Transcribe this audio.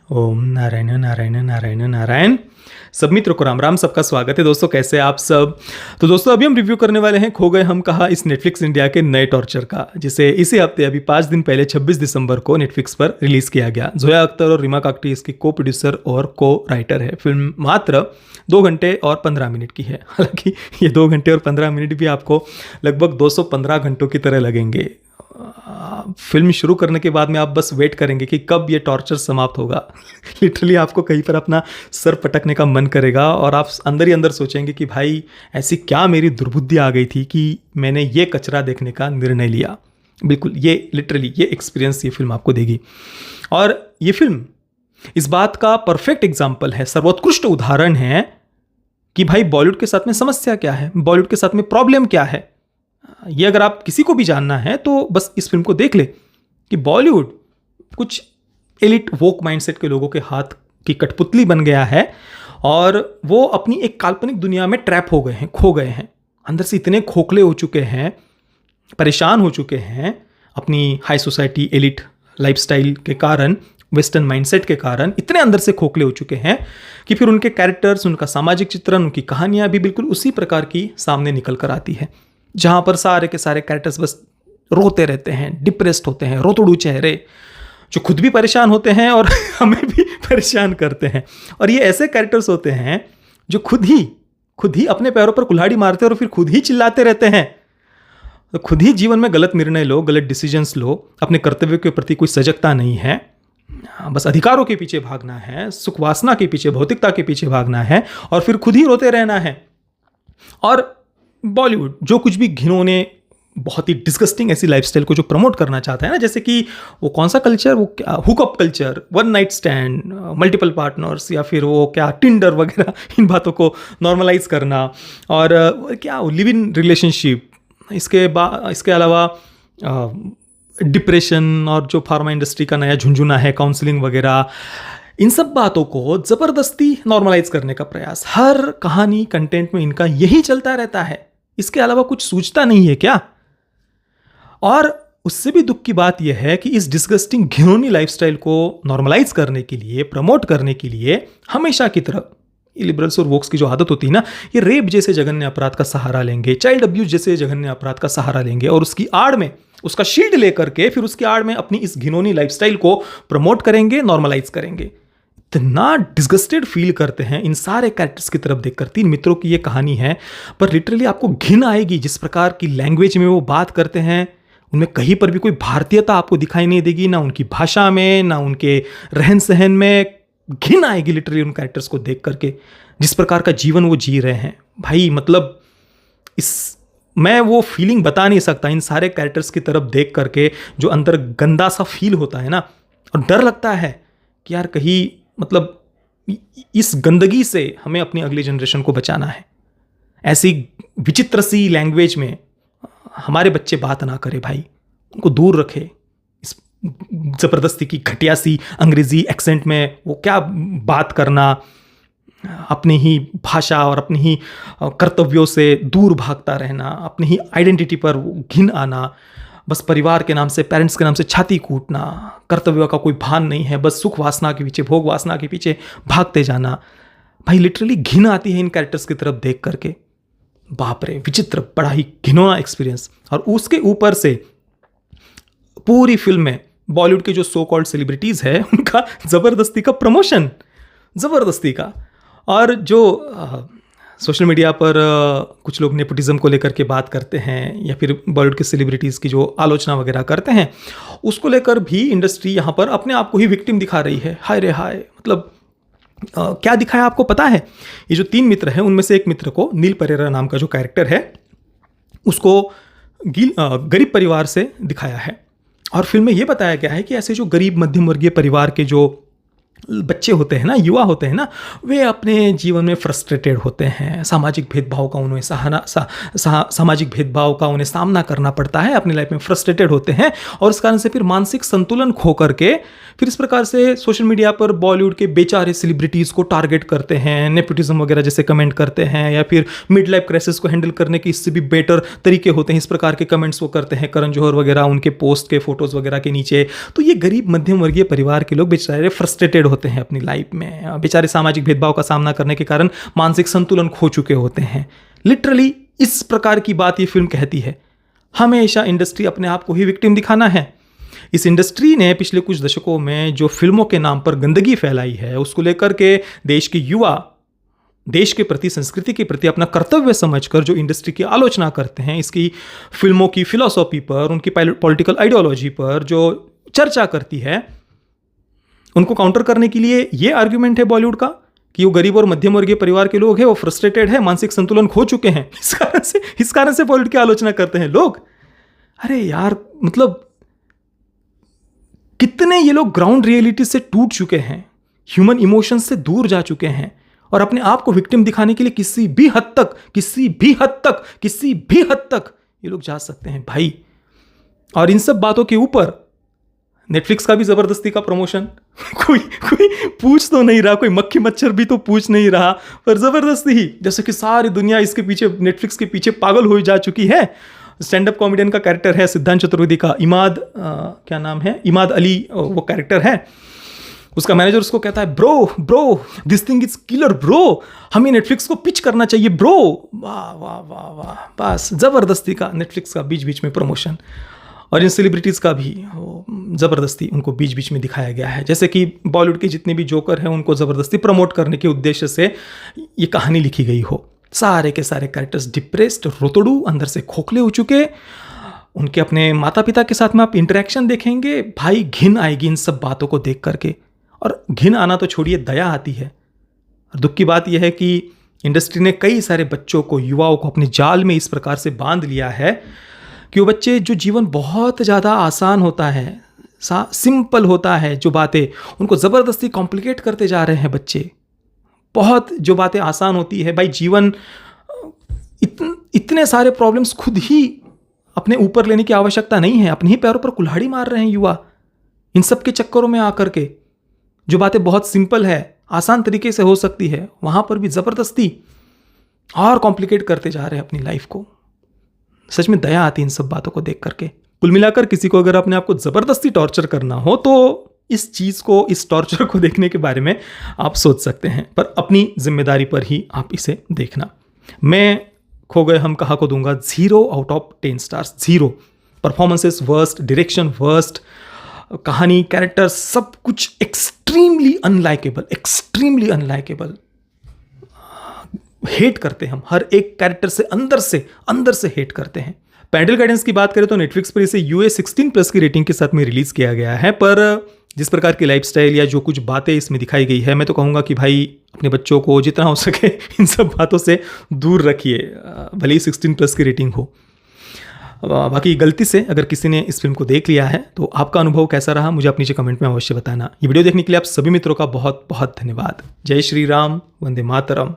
ओम नारायण नारायण नारायण नारायण। सब मित्रों को राम राम, सबका स्वागत है। दोस्तों कैसे आप सब। तो दोस्तों अभी हम रिव्यू करने वाले हैं खो गए हम कहाँ, इस नेटफ्लिक्स इंडिया के नए टॉर्चर का, जिसे इसी हफ्ते अभी 5 दिन पहले 26 दिसंबर को नेटफ्लिक्स पर रिलीज किया गया। जोया अख्तर और रीमा काकटी इसकी को प्रोड्यूसर और को राइटर है। फिल्म मात्र 2 घंटे और 15 मिनट की है। हालांकि ये 2 घंटे और 15 मिनट भी आपको लगभग 215 घंटों की तरह लगेंगे। फिल्म शुरू करने के बाद में आप बस वेट करेंगे कि कब ये टॉर्चर समाप्त होगा। लिटरली आपको कहीं पर अपना सर पटकने का मन करेगा और आप अंदर ही अंदर सोचेंगे कि भाई ऐसी क्या मेरी दुर्बुद्धि आ गई थी कि मैंने ये कचरा देखने का निर्णय लिया। बिल्कुल ये लिटरली ये एक्सपीरियंस ये फिल्म आपको देगी। और ये फिल्म इस बात का परफेक्ट एग्जाम्पल है, सर्वोत्कृष्ट उदाहरण है कि भाई बॉलीवुड के साथ में समस्या क्या है, बॉलीवुड के साथ में प्रॉब्लम क्या है। ये अगर आप किसी को भी जानना है तो बस इस फिल्म को देख ले कि बॉलीवुड कुछ एलिट वोक माइंडसेट के लोगों के हाथ की कठपुतली बन गया है और वो अपनी एक काल्पनिक दुनिया में ट्रैप हो गए हैं, खो गए हैं, अंदर से इतने खोखले हो चुके हैं, परेशान हो चुके हैं अपनी हाई सोसाइटी एलिट लाइफस्टाइल के कारण, वेस्टर्न माइंडसेट के कारण इतने अंदर से खोखले हो चुके हैं कि फिर उनके कैरेक्टर्स, उनका सामाजिक चित्रण, उनकी कहानियां भी बिल्कुल उसी प्रकार की सामने निकल कर आती है, जहां पर सारे के सारे कैरेक्टर्स बस रोते रहते हैं, डिप्रेस्ड होते हैं, रोतड़ू चेहरे, जो खुद भी परेशान होते हैं और हमें भी परेशान करते हैं। और ये ऐसे कैरेक्टर्स होते हैं जो खुद ही अपने पैरों पर कुल्हाड़ी मारते हैं और फिर खुद ही चिल्लाते रहते हैं। तो खुद ही जीवन में गलत निर्णय लो, गलत डिसीजंस लो, अपने कर्तव्य के प्रति कोई सजगता नहीं है, बस अधिकारों के पीछे भागना है, सुख वासना के पीछे, भौतिकता के पीछे भागना है और फिर खुद ही रोते रहना है। और बॉलीवुड जो कुछ भी घिनौने, बहुत ही डिस्गस्टिंग ऐसी लाइफस्टाइल को जो प्रमोट करना चाहता है ना, जैसे कि वो कौन सा कल्चर, वो क्या hookup culture, one night stand, multiple partners, या फिर वो क्या टिंडर वगैरह, इन बातों को नॉर्मलाइज करना, और क्या लिव इन रिलेशनशिप, इसके अलावा डिप्रेशन और जो फार्मा इंडस्ट्री का नया झुंझुना है, काउंसलिंग वगैरह, इन सब बातों को ज़बरदस्ती नॉर्मलाइज करने का प्रयास हर कहानी कंटेंट में इनका यही चलता रहता है। इसके अलावा कुछ सूझता नहीं है क्या। और उससे भी दुख की बात यह है कि इस डिस्गस्टिंग घिनौनी लाइफस्टाइल को नॉर्मलाइज करने के लिए, प्रमोट करने के लिए हमेशा की तरह लिबरल्स और वोक्स की जो आदत होती है ना, ये रेप जैसे जघन्य अपराध का सहारा लेंगे, चाइल्ड अब्यूज जैसे जघन्य अपराध का सहारा लेंगे और उसकी आड़ में, उसका शील्ड लेकर के फिर उसकी आड़ में अपनी इस घिनौनी लाइफस्टाइल को प्रमोट करेंगे, नॉर्मलाइज करेंगे। इतना डिस्गस्टेड फील करते हैं इन सारे कैरेक्टर्स की तरफ देखकर। 3 मित्रों की ये कहानी है, पर लिटरली आपको घिन आएगी जिस प्रकार की लैंग्वेज में वो बात करते हैं। उनमें कहीं पर भी कोई भारतीयता आपको दिखाई नहीं देगी, ना उनकी भाषा में, ना उनके रहन सहन में। घिन आएगी लिटरली उन कैरेक्टर्स को देख करके, जिस प्रकार का जीवन वो जी रहे हैं। भाई मतलब मैं वो फीलिंग बता नहीं सकता इन सारे कैरेक्टर्स की तरफ देख करके, जो अंदर गंदा सा फील होता है ना, और डर लगता है कि यार कहीं मतलब इस गंदगी से हमें अपनी अगली जनरेशन को बचाना है। ऐसी विचित्र सी लैंग्वेज में हमारे बच्चे बात ना करें भाई, उनको दूर रखे। इस जबरदस्ती की घटिया सी अंग्रेजी एक्सेंट में वो क्या बात करना, अपनी ही भाषा और अपनी ही कर्तव्यों से दूर भागता रहना, अपनी ही आइडेंटिटी पर घिन आना, बस परिवार के नाम से, पेरेंट्स के नाम से छाती कूटना, कर्तव्य का कोई भान नहीं है, बस सुख वासना के पीछे, भोग वासना के पीछे भागते जाना। भाई लिटरली घिन आती है इन कैरेक्टर्स की तरफ देख करके। बाप रे, विचित्र, बड़ा ही घिनौना एक्सपीरियंस। और उसके ऊपर से पूरी फिल्म में बॉलीवुड के जो सो कॉल्ड सेलिब्रिटीज है उनका जबरदस्ती का प्रमोशन, जबरदस्ती का। और जो सोशल मीडिया पर कुछ लोग नेपोटिज्म को लेकर के बात करते हैं, या फिर बॉलीवुड के सेलिब्रिटीज़ की जो आलोचना वगैरह करते हैं, उसको लेकर भी इंडस्ट्री यहाँ पर अपने आप को ही विक्टिम दिखा रही है। हाय रे हाय, मतलब क्या दिखाया आपको पता है। ये जो 3 मित्र हैं उनमें से एक मित्र को, नील परेरा नाम का जो कैरेक्टर है, उसको गरीब परिवार से दिखाया है। और फिल्म में ये बताया गया है कि ऐसे जो गरीब मध्यम वर्गीय परिवार के जो बच्चे होते हैं ना, युवा होते हैं ना, वे अपने जीवन में फ्रस्ट्रेटेड होते हैं। सामाजिक भेदभाव का उन्हें सामाजिक भेदभाव का उन्हें सामना करना पड़ता है, अपनी लाइफ में फ्रस्ट्रेटेड होते हैं और इस कारण से फिर मानसिक संतुलन खो करके फिर इस प्रकार से सोशल मीडिया पर बॉलीवुड के बेचारे सेलिब्रिटीज़ को टारगेट करते हैं, नेपोटिज्म वगैरह जैसे कमेंट करते हैं, या फिर मिड लाइफ क्राइसिस को हैंडल करने के इससे भी बेटर तरीके होते हैं, इस प्रकार के कमेंट्स वो करते हैं करण जौहर वगैरह उनके पोस्ट के फोटोज़ वगैरह के नीचे। तो ये गरीब मध्यम वर्गीय परिवार के लोग बेचारे फ्रस्ट्रेटेड होते हैं अपनी लाइफ में, बेचारे सामाजिक भेदभाव का सामना करने के कारण मानसिक संतुलन खो चुके होते हैं। लिटरली इस प्रकार की बात ये फिल्म कहती है। हमेशा इंडस्ट्री अपने आप को ही विक्टिम दिखाना है। इस इंडस्ट्री ने पिछले कुछ दशकों में जो फिल्मों के नाम पर गंदगी फैलाई है, उसको लेकर के देश के युवा देश के प्रति, संस्कृति के प्रति अपना कर्तव्य समझकर जो इंडस्ट्री की आलोचना करते हैं, इसकी फिल्मों की फिलॉसफी पर, उनकी पॉलिटिकल आइडियोलॉजी पर जो चर्चा करती है, उनको काउंटर करने के लिए ये आर्ग्यूमेंट है बॉलीवुड का कि वो गरीब और मध्यम वर्गीय परिवार के लोग हैं, वो फ्रस्ट्रेटेड है, मानसिक संतुलन खो चुके हैं, इस कारण से बॉलीवुड की आलोचना करते हैं लोग। अरे यार, मतलब कितने ये लोग ग्राउंड रियलिटी से टूट चुके हैं, ह्यूमन इमोशंस से दूर जा चुके हैं और अपने आप को विक्टिम दिखाने के लिए किसी भी हद तक ये लोग जा सकते हैं भाई। और इन सब बातों के ऊपर नेटफ्लिक्स का भी जबरदस्ती का प्रमोशन, कोई पूछ तो नहीं रहा, कोई मक्खी मच्छर भी तो पूछ नहीं रहा, पर जबरदस्ती ही, जैसे कि सारी दुनिया इसके पीछे, नेटफ्लिक्स के पीछे पागल हो जा चुकी है। स्टैंड अप कॉमेडियन का कैरेक्टर है सिद्धांत चतुर्वेदी का, क्या नाम है, इमाद अली वो कैरेक्टर है। उसका मैनेजर उसको कहता है, bro this thing is killer bro, हमें नेटफ्लिक्स को पिच करना चाहिए ब्रो। वाह वाह वाह वाह, बस जबरदस्ती का नेटफ्लिक्स का बीच बीच में प्रमोशन। और इन सेलिब्रिटीज़ का भी ज़बरदस्ती उनको बीच बीच में दिखाया गया है, जैसे कि बॉलीवुड के जितने भी जोकर हैं उनको ज़बरदस्ती प्रमोट करने के उद्देश्य से ये कहानी लिखी गई हो। सारे के सारे कैरेक्टर्स डिप्रेस्ड, रोतड़ू, अंदर से खोखले हो चुके। उनके अपने माता पिता के साथ में आप इंटरेक्शन देखेंगे, भाई घिन आएगी इन सब बातों को देख करके। और घिन आना तो छोड़िए, दया आती है। और दुख की बात यह है कि इंडस्ट्री ने कई सारे बच्चों को, युवाओं को अपने जाल में इस प्रकार से बांध लिया है कि वो बच्चे, जो जीवन बहुत ज़्यादा आसान होता है, सिंपल होता है, जो बातें उनको ज़बरदस्ती कॉम्प्लिकेट करते जा रहे हैं बच्चे। बहुत जो बातें आसान होती है भाई, जीवन इतने सारे प्रॉब्लम्स खुद ही अपने ऊपर लेने की आवश्यकता नहीं है, अपने ही पैरों पर कुल्हाड़ी मार रहे हैं युवा इन सब के चक्करों में आकर के। जो बातें बहुत सिंपल है, आसान तरीके से हो सकती है, वहां पर भी ज़बरदस्ती और कॉम्प्लिकेट करते जा रहे हैं अपनी लाइफ को। सच में दया आती है इन सब बातों को देख करके। कुल मिलाकर किसी को अगर अपने आप को ज़बरदस्ती टॉर्चर करना हो तो इस चीज़ को, इस टॉर्चर को देखने के बारे में आप सोच सकते हैं, पर अपनी जिम्मेदारी पर ही आप इसे देखना। मैं खो गए हम कहा को दूंगा 0/10 stars. 0 performances worst, direction worst, कहानी, कैरेक्टर, सब कुछ एक्सट्रीमली अनलाइकेबल। हेट करते हैं हम हर एक कैरेक्टर से, अंदर से हेट करते हैं। पेरेंटल गाइडेंस की बात करें तो नेटफ्लिक्स पर इसे UA 16+ की रेटिंग के साथ में रिलीज किया गया है, पर जिस प्रकार की लाइफस्टाइल या जो कुछ बातें इसमें दिखाई गई है, मैं तो कहूँगा कि भाई अपने बच्चों को जितना हो सके इन सब बातों से दूर रखिए, भले ही 16+ की रेटिंग हो। बाकी गलती से अगर किसी ने इस फिल्म को देख लिया है तो आपका अनुभव कैसा रहा, मुझे आप नीचे कमेंट में अवश्य बताना। ये वीडियो देखने के लिए आप सभी मित्रों का बहुत बहुत धन्यवाद। जय श्री राम, वंदे मातरम।